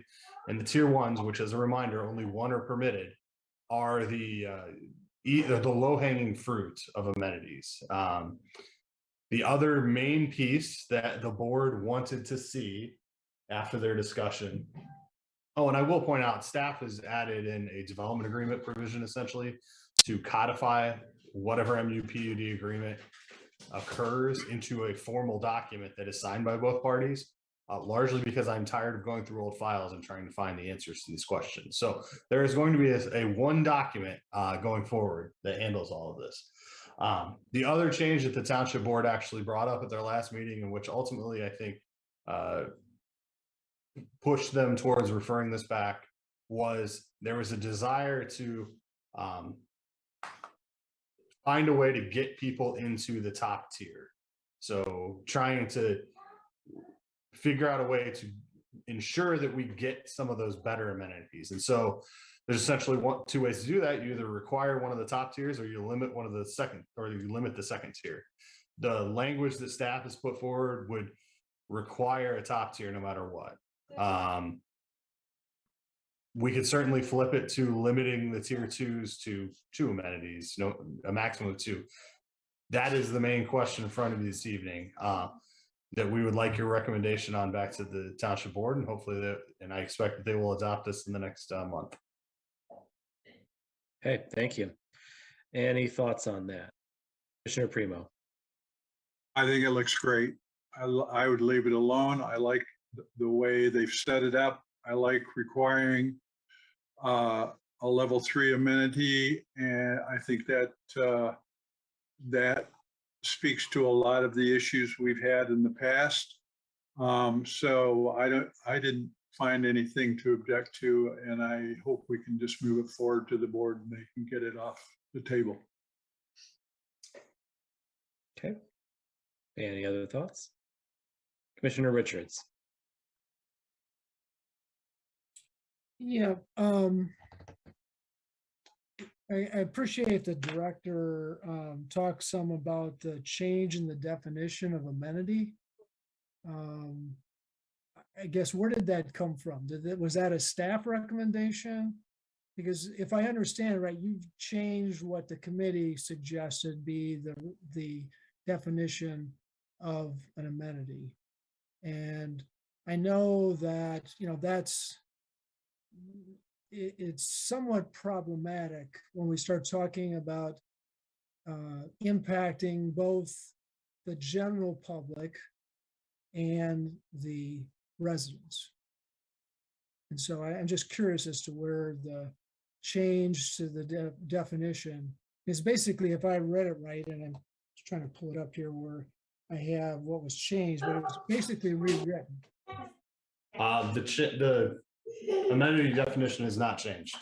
And the tier 1s, which as a reminder, only 1 are permitted, are the low hanging fruit of amenities. The other main piece that the board wanted to see after their discussion. Oh, and I will point out, staff has added in a development agreement provision essentially to codify whatever MUPUD agreement occurs into a formal document that is signed by both parties, largely because I'm tired of going through old files and trying to find the answers to these questions. So there is going to be a one document going forward that handles all of this. The other change that the township board actually brought up at their last meeting, and which ultimately I think pushed them towards referring this back, was there was a desire to find a way to get people into the top tier. So trying to figure out a way to ensure that we get some of those better amenities. And so there's essentially two ways to do that. You either require one of the top tiers or you limit one of the second, or you limit the second tier. The language that staff has put forward would require a top tier no matter what. We could certainly flip it to limiting the tier 2s to 2 amenities, a maximum of 2. That is the main question in front of you this evening, that we would like your recommendation on back to the township board, and hopefully and I expect that they will adopt this in the next month. Okay, thank you. Any thoughts on that? Commissioner Primo. I think it looks great. I would leave it alone. I like the way they've set it up. I like requiring a level 3 amenity, and I think that that speaks to a lot of the issues we've had in the past. So I didn't find anything to object to, and I hope we can just move it forward to the board and they can get it off the table. Okay. Any other thoughts? Commissioner Richards. Yeah, I appreciate the director talks some about the change in the definition of amenity. I guess, where did that come from? Was that a staff recommendation? Because if I understand right, you've changed what the committee suggested be the definition of an amenity. And I know that, it's somewhat problematic when we start talking about impacting both the general public and the residents. And so I'm just curious as to where the change to the definition is. Basically, if I read it right, and I'm just trying to pull it up here where I have what was changed, but it was basically rewritten. The amenity definition has not changed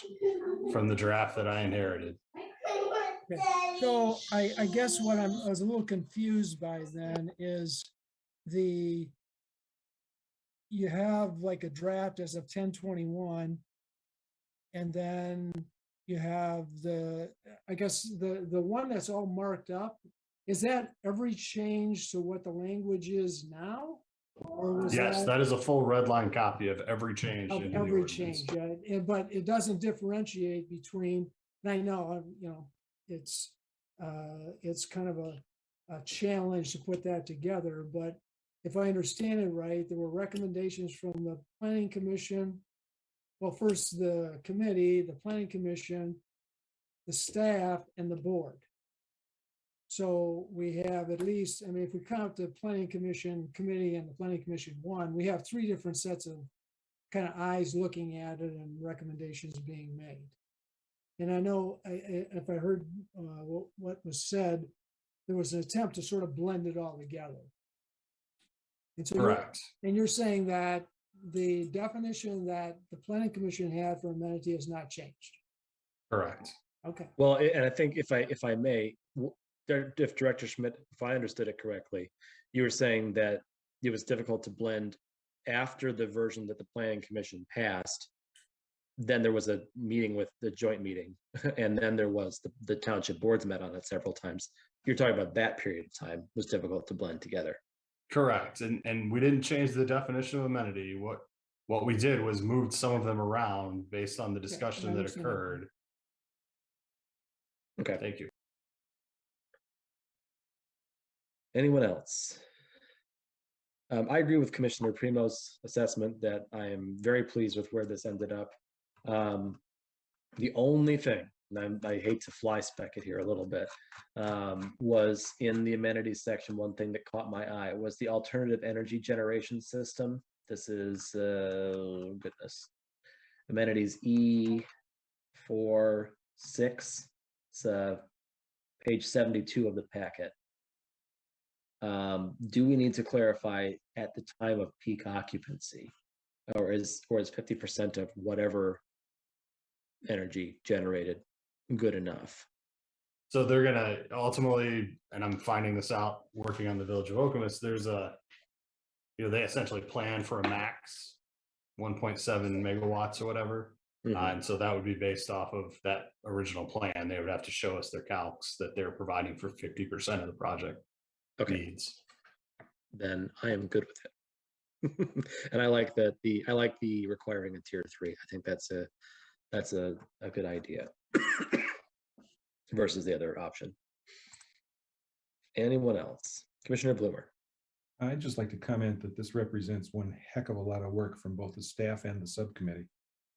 from the draft that I inherited. Okay. So I guess what I was a little confused by then is you have like a draft as of 10/21, and then you have I guess the one that's all marked up. Is that every change to what the language is now? Or was Yes, that is a full red line copy of every change. of into the every ordinance. change? But it doesn't differentiate between, and I know, it's kind of a challenge to put that together, but if I understand it right, there were recommendations from the Planning Commission. Well, first the committee, the Planning Commission, the staff, and the board. So we have at least, I mean, if we count the Planning Commission committee and the Planning Commission one, we have 3 different sets of kind of eyes looking at it and recommendations being made. And I know if I heard what was said, there was an attempt to sort of blend it all together. And so Correct. You're saying that the definition that the Planning Commission had for amenity has not changed. Correct. Okay. Well, and I think if I may, if Director Schmidt, if I understood it correctly, you were saying that it was difficult to blend after the version that the Planning Commission passed. Then there was a meeting with the joint meeting, and then there was the township boards met on it several times. You're talking about that period of time was difficult to blend together. Correct. And we didn't change the definition of amenity. What we did was moved some of them around based on the discussion that occurred. Okay. Thank you. Anyone else? I agree with Commissioner Primo's assessment that I am very pleased with where this ended up. The only thing, and I hate to fly spec it here a little bit, was in the amenities section, one thing that caught my eye was the alternative energy generation system. This is, goodness, amenities E46. It's page 72 of the packet. Do we need to clarify at the time of peak occupancy, or is 50% of whatever energy generated good enough? So they're gonna ultimately, and I'm finding this out working on the Village of Okemos, there's they essentially plan for a max 1.7 megawatts or whatever. And so that would be based off of that original plan. They would have to show us their calcs that they're providing for 50% of the project needs. Then I am good with it. And I like that I like the requiring a tier 3. I think that's a good idea versus the other option. Anyone else? Commissioner Bloomer. I'd just like to comment that this represents one heck of a lot of work from both the staff and the subcommittee.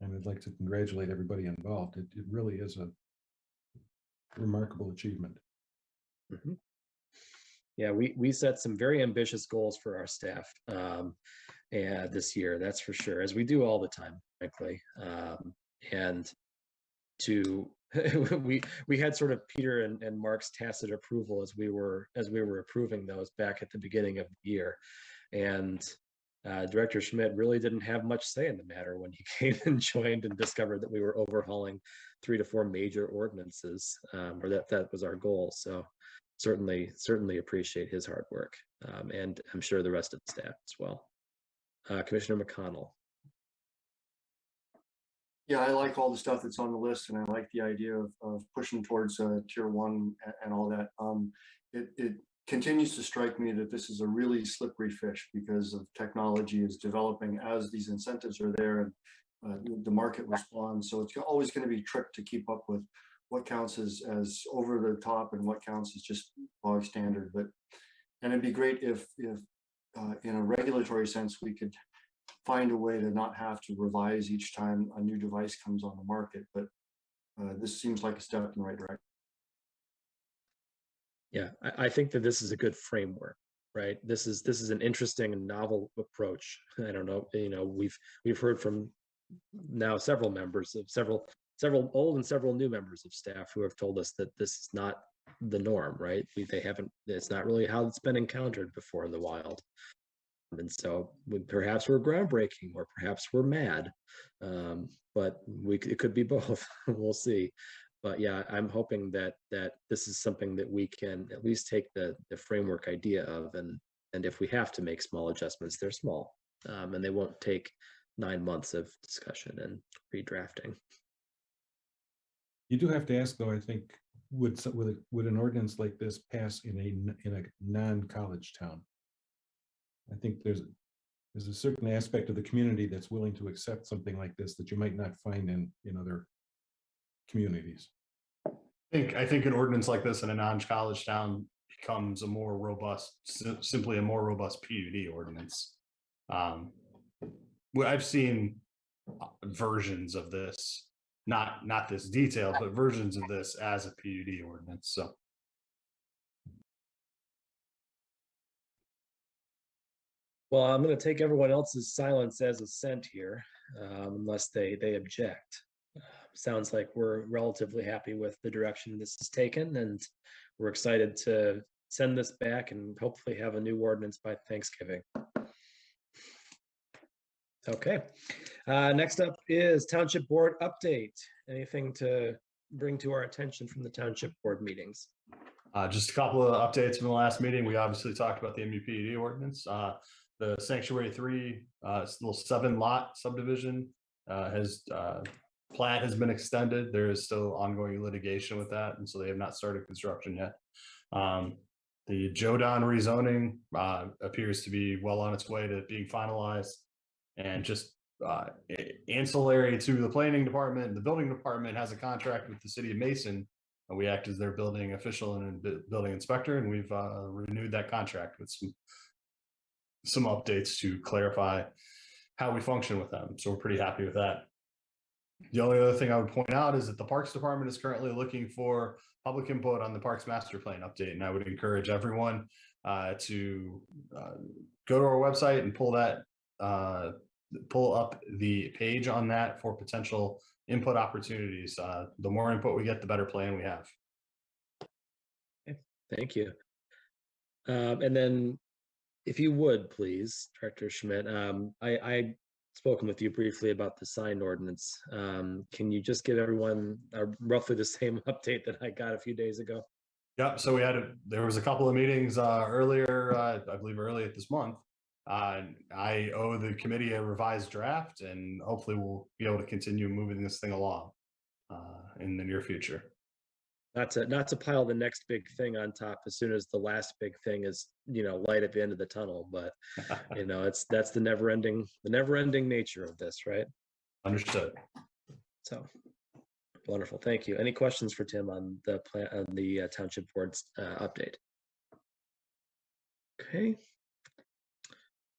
And I'd like to congratulate everybody involved. It really is a remarkable achievement. Yeah, we set some very ambitious goals for our staff and this year, that's for sure, as we do all the time, frankly. And we had sort of Peter and Mark's tacit approval as we were approving those back at the beginning of the year. And Director Schmidt really didn't have much say in the matter when he came and joined and discovered that we were overhauling 3 to 4 major ordinances, or that was our goal. So certainly appreciate his hard work, and I'm sure the rest of the staff as well. Commissioner McConnell. Yeah, I like all the stuff that's on the list, and I like the idea of pushing towards tier 1 and all that. It continues to strike me that this is a really slippery fish because of technology is developing as these incentives are there and the market responds. So it's always going to be tricked to keep up with what counts as over the top and what counts as just bog standard. And it'd be great if in a regulatory sense, we could find a way to not have to revise each time a new device comes on the market. But this seems like a step in the right direction. Yeah, I think that this is a good framework, right? This is an interesting and novel approach. I don't know, we've heard from now several members of several old and several new members of staff who have told us that this is not the norm, right? It's not really how it's been encountered before in the wild. And so perhaps we're groundbreaking or perhaps we're mad. But it could be both. We'll see. But yeah, I'm hoping that this is something that we can at least take the framework idea of, and if we have to make small adjustments, they're small, and they won't take 9 months of discussion and redrafting. You do have to ask, though, I think, would an ordinance like this pass in a non-college town? I think there's a certain aspect of the community that's willing to accept something like this that you might not find in other communities. I think an ordinance like this in a non-college town becomes a more robust, simply a more robust PUD ordinance. I've seen versions of this, not this detail, but versions of this as a PUD ordinance. So. Well, I'm going to take everyone else's silence as assent here, unless they object. Sounds like we're relatively happy with the direction this is taken, and we're excited to send this back and hopefully have a new ordinance by Thanksgiving. Okay, next up is Township Board update. Anything to bring to our attention from the Township Board meetings? Just a couple of updates from the last meeting. We obviously talked about the MUPD ordinance. The Sanctuary 3 little 7-lot subdivision plat has been extended. There is still ongoing litigation with that, and so they have not started construction yet. The Jodan rezoning appears to be well on its way to being finalized, and just ancillary to the planning department, the building department has a contract with the city of Mason. We act as their building official and building inspector, and we've renewed that contract with some updates to clarify how we function with them. So we're pretty happy with that. The only other thing I would point out is that the Parks Department is currently looking for public input on the Parks Master Plan update. And I would encourage everyone to go to our website and pull up the page on that for potential input opportunities. The more input we get, the better plan we have. Okay, thank you. And then if you would, please, Director Schmidt, I spoken with you briefly about the sign ordinance. Can you just give everyone roughly the same update that I got a few days ago? Yep. So there was a couple of meetings earlier, I believe earlier this month. I owe the committee a revised draft, and hopefully we'll be able to continue moving this thing along in the near future. Not to pile the next big thing on top as soon as the last big thing is, light at the end of the tunnel, but that's the never ending nature of this, right? Understood. So wonderful. Thank you. Any questions for Tim on the plan, on the Township Board's update? Okay.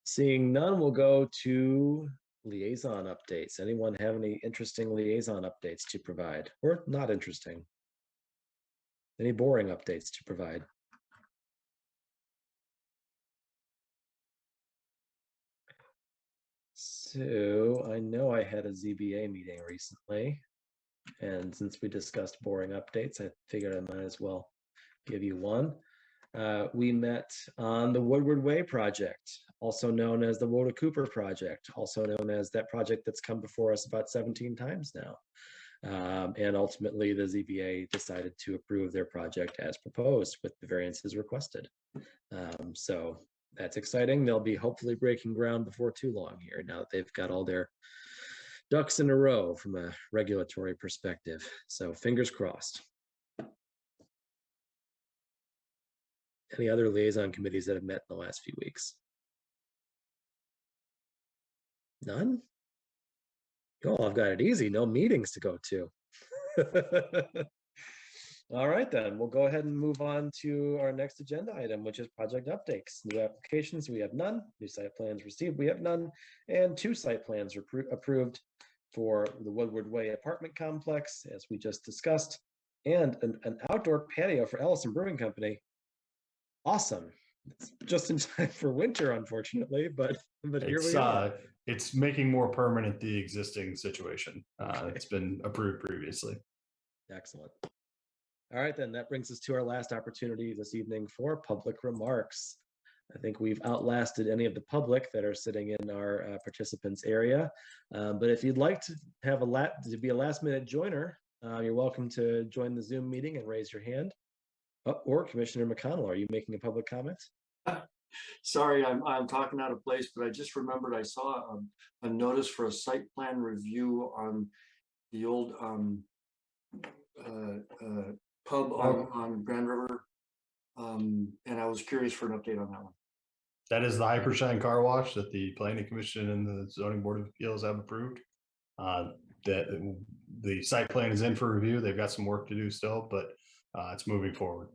Seeing none, we'll go to liaison updates. Anyone have any interesting liaison updates to provide, or not interesting? Any boring updates to provide? So I know I had a ZBA meeting recently, and since we discussed boring updates, I figured I might as well give you one. We met on the Woodward Way project, also known as the Woda Cooper project, also known as that project that's come before us about 17 times now. And ultimately, the ZBA decided to approve their project as proposed with the variances requested. So that's exciting. They'll be hopefully breaking ground before too long here, now that they've got all their ducks in a row from a regulatory perspective. So fingers crossed. Any other liaison committees that have met in the last few weeks? None? Oh, I've got it easy. No meetings to go to. All right, then we'll go ahead and move on to our next agenda item, which is project updates. New applications, we have none. New site plans received, we have none. And 2 site plans were approved for the Woodward Way apartment complex, as we just discussed, and an outdoor patio for Ellison Brewing Company. Awesome. It's just in time for winter, unfortunately, but here we are. It's making more permanent the existing situation. It's been approved previously. Excellent. All right, then that brings us to our last opportunity this evening for public remarks. I think we've outlasted any of the public that are sitting in our participants area. But if you'd like to have to be a last minute joiner, you're welcome to join the Zoom meeting and raise your hand. Or Commissioner McConnell, are you making a public comment? Sorry, I'm talking out of place, but I just remembered I saw a notice for a site plan review on the old pub on Grand River. And I was curious for an update on that one. That is the Hypershine Car Wash that the Planning Commission and the Zoning Board of Appeals have approved. That the site plan is in for review. They've got some work to do still, but it's moving forward.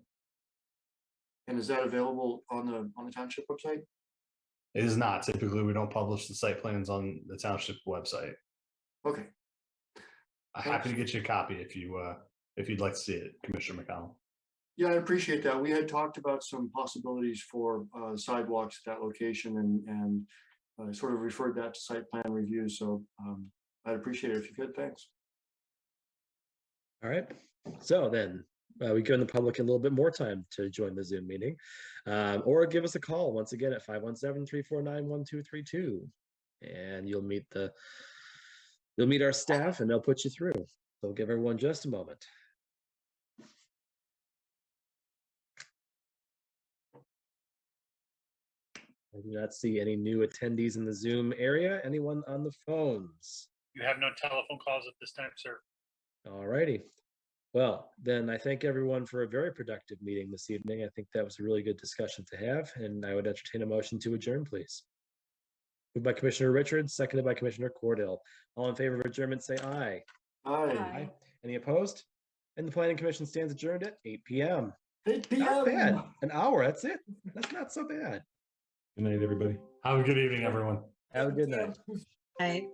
And is that available on the township website? It is not. Typically, we don't publish the site plans on the township website. Okay. I'm happy to get you a copy if you'd like to see it, Commissioner McConnell. Yeah, I appreciate that. We had talked about some possibilities for sidewalks at that location and sort of referred that to site plan review. So I'd appreciate it if you could. Thanks. All right. So then we give the public a little bit more time to join the Zoom meeting, or give us a call once again at 517-349-1232, and you'll meet our staff and they'll put you through. So give everyone just a moment. I do not see any new attendees in the Zoom area. Anyone on the phones? You have no telephone calls at this time, sir. All righty. Well, then I thank everyone for a very productive meeting this evening. I think that was a really good discussion to have, and I would entertain a motion to adjourn, please. Moved by Commissioner Richards, seconded by Commissioner Cordell. All in favor of adjournment, say aye. Aye. Any opposed? And the Planning Commission stands adjourned at 8 p.m. 8 p.m. Not bad. An hour, that's it. That's not so bad. Good night, everybody. Have a good evening, everyone. Have a good night. Right.